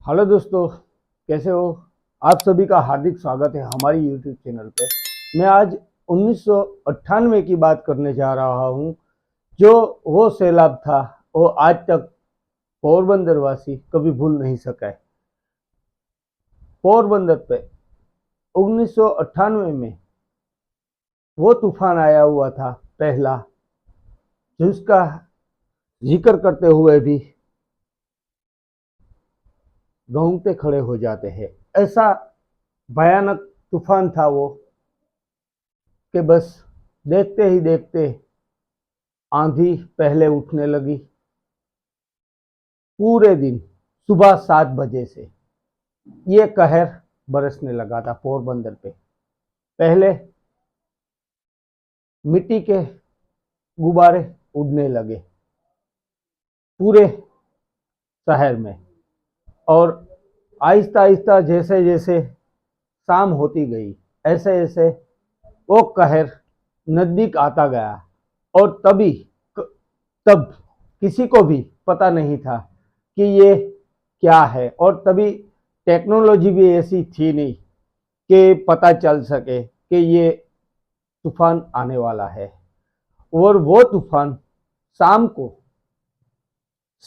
Hello दोस्तों, कैसे हो। आप सभी का हार्दिक स्वागत है हमारी यूट्यूब चैनल पे। मैं आज 1998 की बात करने जा रहा हूँ। जो वो सैलाब था वो आज तक पोरबंदर वासी कभी भूल नहीं सका है। पोरबंदर पे 1998 में वो तूफान आया हुआ था पहला, जिसका जिक्र करते हुए भी रोंगटे खड़े हो जाते हैं। ऐसा भयानक तूफान था वो कि बस देखते ही देखते आंधी पहले उठने लगी। पूरे दिन सुबह 7 बजे से ये कहर बरसने लगा था पोरबंदर पे। पहले मिट्टी के गुब्बारे उड़ने लगे पूरे शहर में, और आहिस्ता आहिस्ता जैसे जैसे शाम होती गई, ऐसे ऐसे वो कहर नजदीक आता गया। और तब किसी को भी पता नहीं था कि ये क्या है, और तभी टेक्नोलॉजी भी ऐसी थी नहीं कि पता चल सके कि ये तूफान आने वाला है। और वो तूफान शाम को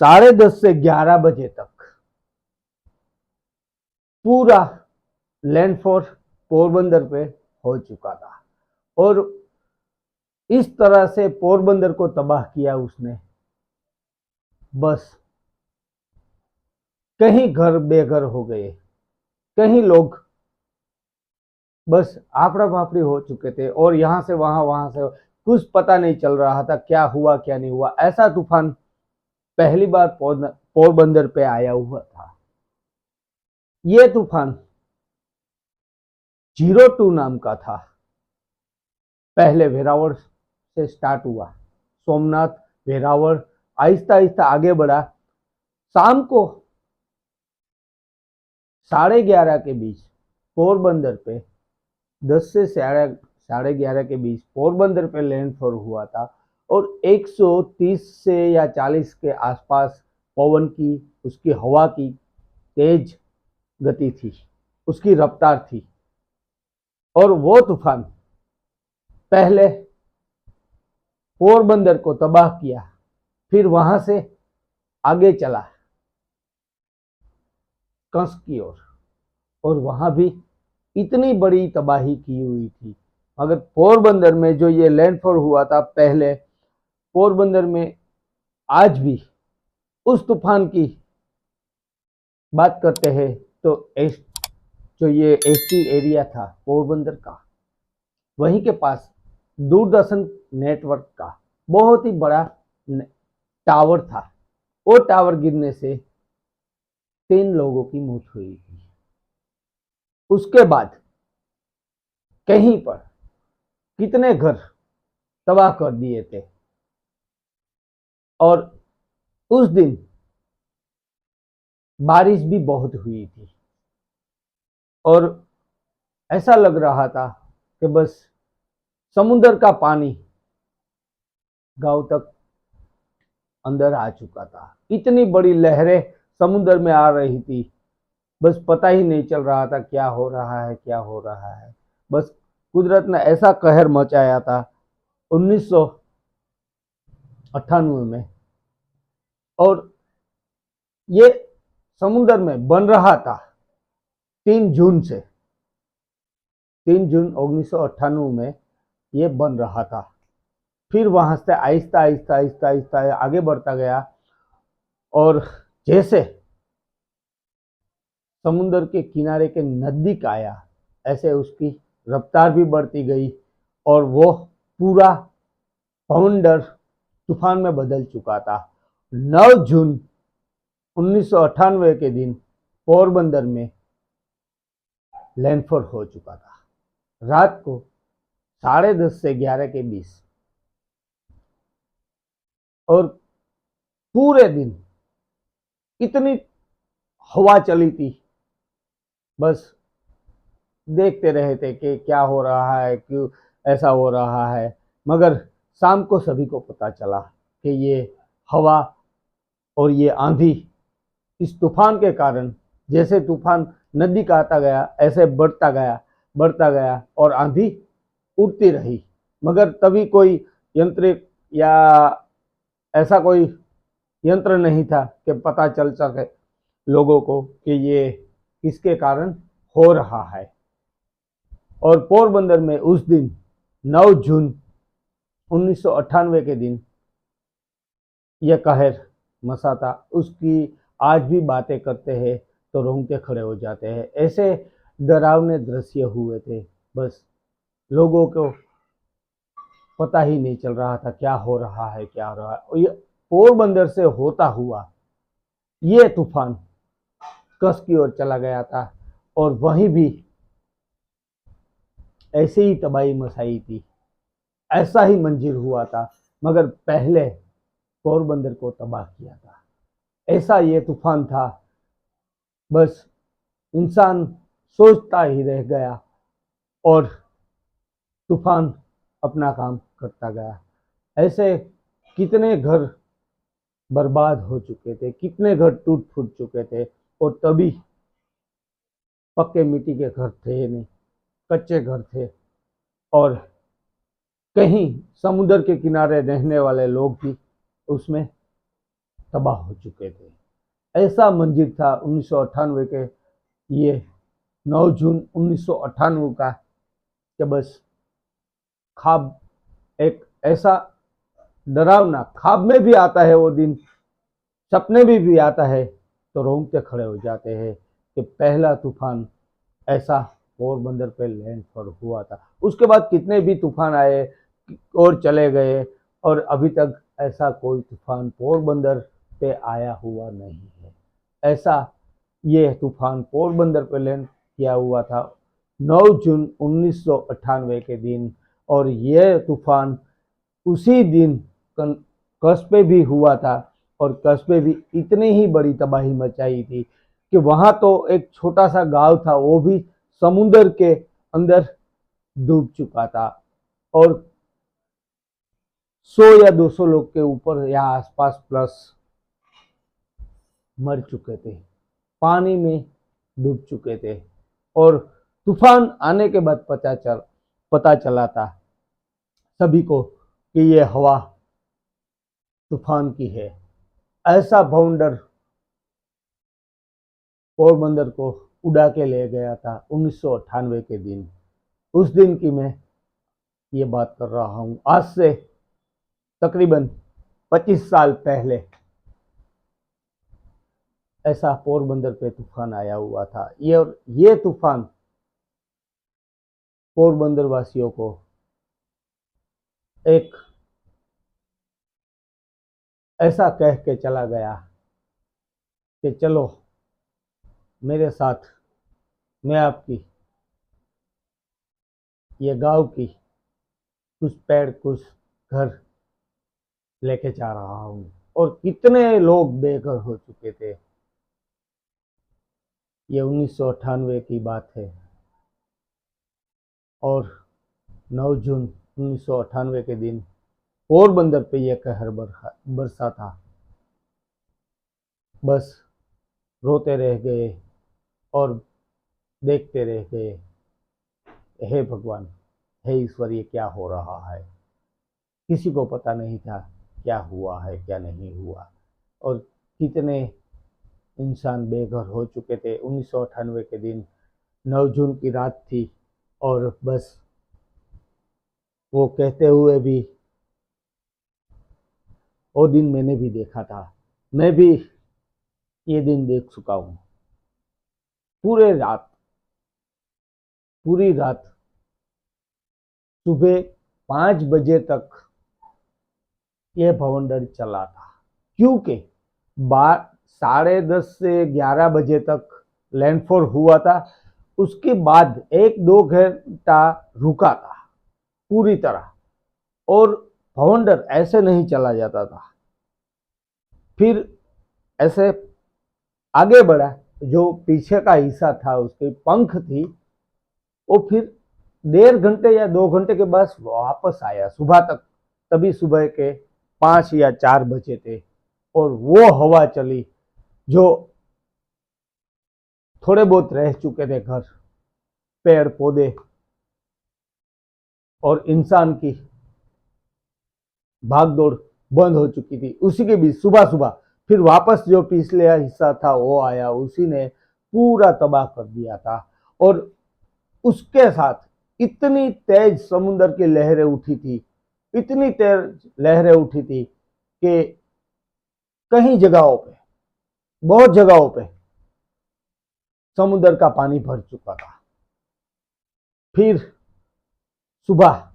10:30 से 11 बजे तक पूरा लैंडफॉल पोरबंदर पे हो चुका था। और इस तरह से पोरबंदर को तबाह किया उसने, बस कहीं घर बेघर हो गए, कहीं लोग बस आपड़ा फाफड़ी हो चुके थे, और यहां से वहां से कुछ पता नहीं चल रहा था क्या हुआ क्या नहीं हुआ। ऐसा तूफान पहली बार पोरबंदर पे आया हुआ था। ये तूफान 02 नाम का था। पहले वेरावल से स्टार्ट हुआ, सोमनाथ, वेरावल, आहिस्ता आहिस्ता आगे बढ़ा। शाम को 11:30 के बीच पोरबंदर पे 10 से 11:30 के बीच पोरबंदर पे लैंडफॉल हुआ था। और 130 से या 40 के आसपास पवन की, उसकी हवा की तेज गति थी, उसकी रफ्तार थी। और वो तूफान पहले पोरबंदर को तबाह किया, फिर वहां से आगे चला कंस की ओर, और वहां भी इतनी बड़ी तबाही की हुई थी। मगर पोरबंदर में जो ये लैंडफॉल हुआ था पहले, पोरबंदर में आज भी उस तूफान की बात करते हैं तो जो ये एसटी एरिया था पोरबंदर का, वहीं के पास दूरदर्शन नेटवर्क का बहुत ही बड़ा टावर था। वो टावर गिरने से 3 लोगों की मौत हुई थी। उसके बाद कहीं पर कितने घर तबाह कर दिए थे। और उस दिन बारिश भी बहुत हुई थी, और ऐसा लग रहा था कि बस समुद्र का पानी गांव तक अंदर आ चुका था। इतनी बड़ी लहरें समुद्र में आ रही थी, बस पता ही नहीं चल रहा था क्या हो रहा है क्या हो रहा है। बस कुदरत ने ऐसा कहर मचाया था 1998 में। और ये समुद्र में बन रहा था 3 जून से, 3 जून 1998 में ये बन रहा था। फिर वहां से आहिस्ता आहिस्ता आहिस्ता आहिस्ता आगे बढ़ता गया, और जैसे समुद्र के किनारे के नजदीक आया, ऐसे उसकी रफ्तार भी बढ़ती गई, और वो पूरा पाउंडर तूफान में बदल चुका था। 9 जून 1998 के दिन पोरबंदर में लैंडफॉल हो चुका था, रात को 10:30 से 11 के बीच। और पूरे दिन इतनी हवा चली थी, बस देखते रहे थे कि क्या हो रहा है, क्यों ऐसा हो रहा है। मगर शाम को सभी को पता चला कि ये हवा और ये आंधी इस तूफान के कारण जैसे तूफान नदी का आता गया ऐसे बढ़ता गया और आंधी उठती रही, मगर तभी कोई यंत्रिक या ऐसा कोई यंत्र नहीं था कि पता चल सके लोगों को कि ये किसके कारण हो रहा है। और पोरबंदर में उस दिन 9 जून 1998 के दिन यह कहर मचा था, उसकी आज भी बातें करते हैं तो रोंगटे खड़े हो जाते हैं। ऐसे डरावने दृश्य हुए थे, बस लोगों को पता ही नहीं चल रहा था क्या हो रहा है, क्या हो रहा है। और ये पोरबंदर से होता हुआ ये तूफान कच्छ की ओर चला गया था और वहीं भी ऐसे ही तबाही मचाई थी, ऐसा ही मंजर हुआ था, मगर पहले पोरबंदर को तबाह किया था। ऐसा ये तूफान था, बस इंसान सोचता ही रह गया और तूफान अपना काम करता गया। ऐसे कितने घर बर्बाद हो चुके थे, कितने घर टूट फूट चुके थे, और तभी पक्के मिट्टी के घर थे नहीं, कच्चे घर थे। और कहीं समुद्र के किनारे रहने वाले लोग भी उसमें तबाह हो चुके थे। ऐसा मंजर था 1998 के, ये 9 जून 1998 का, कि बस ख्वाब एक ऐसा डरावना, ख्वाब में भी आता है वो दिन, सपने में भी आता है तो रोंगटे खड़े हो जाते हैं कि पहला तूफान ऐसा पोरबंदर पे लैंडफॉल हुआ था। उसके बाद कितने भी तूफान आए और चले गए, और अभी तक ऐसा कोई तूफान पोरबंदर पे आया हुआ नहीं है। ऐसा ये तूफान पोरबंदर पे लैंड किया हुआ था 9 जून 1998 के दिन, और यह तूफान उसी दिन कच्छ पे भी हुआ था, और कच्छ पे भी इतनी ही बड़ी तबाही मचाई थी कि वहां तो एक छोटा सा गांव था, वो भी समुद्र के अंदर डूब चुका था, और 100 या 200 लोग के ऊपर या आसपास प्लस मर चुके थे, पानी में डूब चुके थे। और तूफान आने के बाद पता चला था सभी को कि ये हवा तूफान की है। ऐसा बाउंडर पोरबंदर को उड़ा के ले गया था 1998 के दिन। उस दिन की मैं ये बात कर रहा हूँ, आज से तकरीबन 25 साल पहले ऐसा पोरबंदर पे तूफान आया हुआ था। ये तूफान पोरबंदर वासियों को एक ऐसा कह के चला गया कि चलो मेरे साथ, मैं आपकी ये गांव की कुछ पेड़ कुछ घर लेके जा रहा हूँ। और कितने लोग बेघर हो चुके थे। ये 1998 की बात है, और 9 जून 1998 के दिन पोरबंदर पे यह कहर बरसा था। बस रोते रह गए और देखते रह गए, हे भगवान, हे ईश्वर, ये क्या हो रहा है। किसी को पता नहीं था क्या हुआ है क्या नहीं हुआ, और कितने इंसान बेघर हो चुके थे। 1998 के दिन 9 जून की रात थी, और बस वो कहते हुए भी, वो दिन मैंने भी देखा था, मैं भी ये दिन देख चुका हूँ। पूरी रात सुबह 5 बजे तक ये भवंडर चला था, क्योंकि 10:30 से 11 बजे तक लैंडफॉल हुआ था। उसके बाद 1-2 घंटा रुका था पूरी तरह, और भवंडर ऐसे नहीं चला जाता था। फिर ऐसे आगे बढ़ा, जो पीछे का हिस्सा था उसके पंख थी, वो फिर 1.5 घंटे या 2 घंटे के बाद वापस आया सुबह तक। तभी सुबह के 5 या 4 बजे थे, और वो हवा चली जो थोड़े बहुत रह चुके थे घर, पेड़ पौधे और इंसान की भागदौड़ बंद हो चुकी थी। उसी के बीच सुबह सुबह फिर वापस जो पिछले हिस्सा था वो आया, उसी ने पूरा तबाह कर दिया था। और उसके साथ इतनी तेज समुद्र की लहरें उठी थी, इतनी तेज लहरें उठी थी कि कई जगहों पे, बहुत जगहों पे समुद्र का पानी भर चुका था। फिर सुबह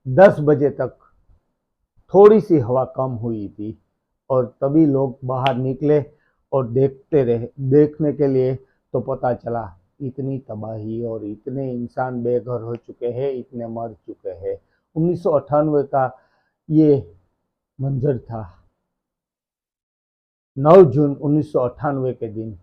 10 बजे तक थोड़ी सी हवा कम हुई थी और तभी लोग बाहर निकले और देखते रहे, देखने के लिए। तो पता चला इतनी तबाही और इतने इंसान बेघर हो चुके हैं, इतने मर चुके हैं। 1998 का ये मंजर था। 9 जून 1998 के दिन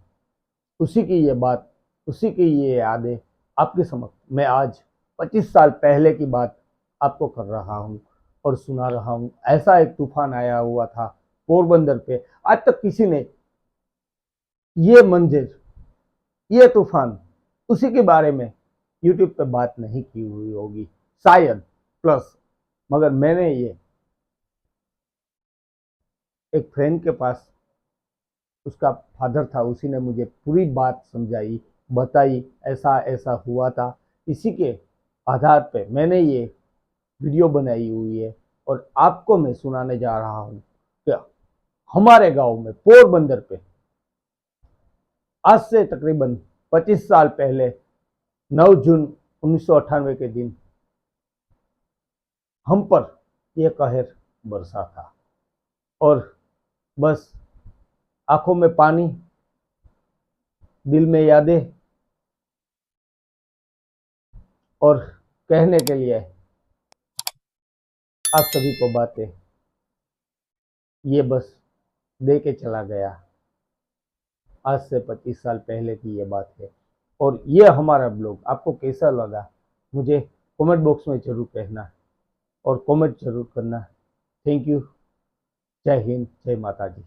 उसी की ये बात, उसी की ये यादें आपके समक्ष मैं आज 25 साल पहले की बात आपको कर रहा हूँ और सुना रहा हूँ। ऐसा एक तूफान आया हुआ था पोरबंदर पे। आज तक किसी ने ये मंजर, ये तूफान, उसी के बारे में यूट्यूब पे बात नहीं की हुई होगी शायद। प्लस मगर मैंने ये एक फ्रेंड के पास, उसका फादर था, उसी ने मुझे पूरी बात समझाई, बताई ऐसा ऐसा हुआ था। इसी के आधार पे मैंने ये वीडियो बनाई हुई है और आपको मैं सुनाने जा रहा हूँ कि हमारे गांव में पोरबंदर पे आज से तकरीबन 25 साल पहले 9 जून 1998 के दिन हम पर यह कहर बरसा था। और बस आंखों में पानी, दिल में यादें और कहने के लिए आप सभी को बातें, ये बस दे के चला गया। आज से 25 साल पहले की ये बात है। और ये हमारा ब्लॉग आपको कैसा लगा मुझे कमेंट बॉक्स में जरूर कहना और कमेंट जरूर करना। Thank you. जय हिंद, जय माता दी।